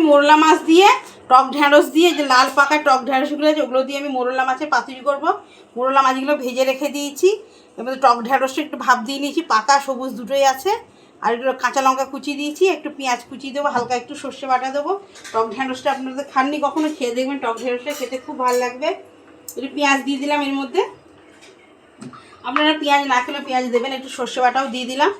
মোরলা মাছ দিয়ে টক ঢ্যাঁড়স দিয়ে, যে লাল পাকা টক ঢ্যাঁড়সগুলো আছে ওগুলো দিয়ে আমি মোরলা মাছের পাতুরি করব। মোরলা মাছগুলো ভেজে রেখে দিয়েছি, এবার টক ঢ্যাঁড়সটা একটু ভাপ দিয়ে নিয়েছি, পাকা সবুজ দুটোই আছে। আর একটু কাঁচা লঙ্কা কুচি দিয়েছি, একটু পেঁয়াজ কুচি দেবো, হালকা একটু সর্ষে বাটা দেবো। টক ঢ্যাঁড়সটা আপনাদের খাননি কখনো, খেয়ে দেখবেন, টক ঢ্যাঁড়সটা খেতে খুব ভালো লাগবে। একটু পেঁয়াজ দিয়ে দিলাম এর মধ্যে, আপনারা পেঁয়াজ না খেলে পেঁয়াজ দেবেন। একটু সর্ষে বাটাও দিয়ে দিলাম,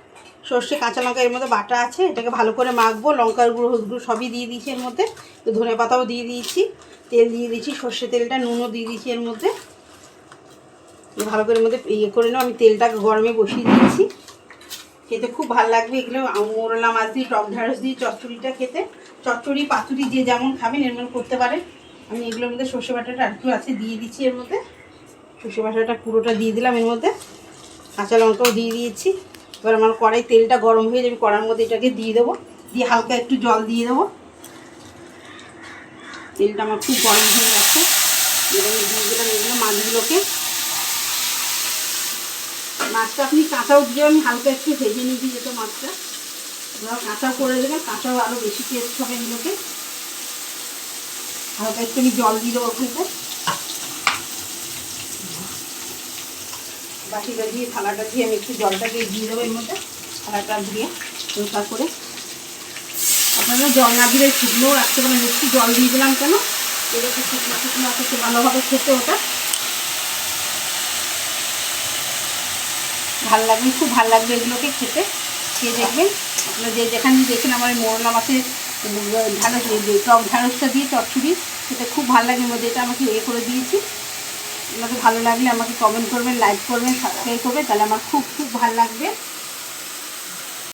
সর্ষে কাঁচা লঙ্কা এর মধ্যে বাটা আছে, এটাকে ভালো করে মাখবো। লঙ্কার গুঁড়ো হলুদ গুঁড়ো সবই দিয়ে দিয়েছি এর মধ্যে, তো ধনে পাতাও দিয়ে দিয়েছি, তেল দিয়ে দিয়েছি, সর্ষে তেলটা, নুনও দিয়ে দিয়েছি এর মধ্যে। ভালো করে এর মধ্যে করে নেব। আমি তেলটা গরমে বসিয়ে দিয়েছি, খেতে খুব ভালো লাগবে এগুলো। মোরলা মাছ দিয়ে টক ঢ্যাঁড়স দিয়ে চচ্চড়িটা খেতে, চচ্চড়ি পাতুরি যে যেমন খাবেন এর মধ্যে করতে পারেন। আমি এগুলোর মধ্যে সর্ষে বাটাটা একটু আছে দিয়ে দিচ্ছি এর মধ্যে, সর্ষে বাটাটা পুরোটা দিয়ে দিলাম এর মধ্যে, কাঁচা লঙ্কাও দিয়ে দিয়েছি। এবার আমার কড়াই তেলটা গরম হয়ে যাবে, কড়ার মধ্যে এটাকে দিয়ে দেবো, দিয়ে হালকা একটু জল দিয়ে দেবো। তেলটা আমার খুব গরম হয়ে যাচ্ছে, এবার দিয়ে দিলাম এগুলো মাছগুলোকে। মাছটা আপনি কাঁচাও দিয়ে, আমি হালকা একটু ভেজে নিয়ে যেত মাছটা, এবার কাঁচাও করে দেবেন, কাঁচাও আরও বেশি টেস্ট হবে এগুলোকে। হালকা একটু আমি জল দিয়ে দেবো ওখানটায়, বাটিটা দিয়ে থালাটা দিয়ে আমি একটু জলটাকে দিয়ে দেবো এর মধ্যে, থালাটা দিয়ে পরিষ্কার করে। আপনারা জল না দিলে শুকনোও রাখতে পারেন, একটু জল দিয়ে দিলাম কেন, এটাকে শুকনো শুকনো খেতে ভালোভাবে খেতে, ওটা ভালো লাগবে, খুব ভালো লাগবে এগুলোকে খেতে। খেয়ে দেখবেন আপনারা, যে যেখানে দেখেন আমার মোরলা মাছের ঢ্যাঁড়স, টক ঢ্যাঁড়সটা দিয়ে চচ্চড়ি খেতে খুব ভালো লাগে। মধ্যে এটা আমাকে করে দিয়েছি। আপনাকে ভালো লাগলে আমাকে কমেন্ট করবেন, লাইক করবেন, সাবস্ক্রাইব করবেন, তাহলে আমার খুব খুব ভালো লাগবে।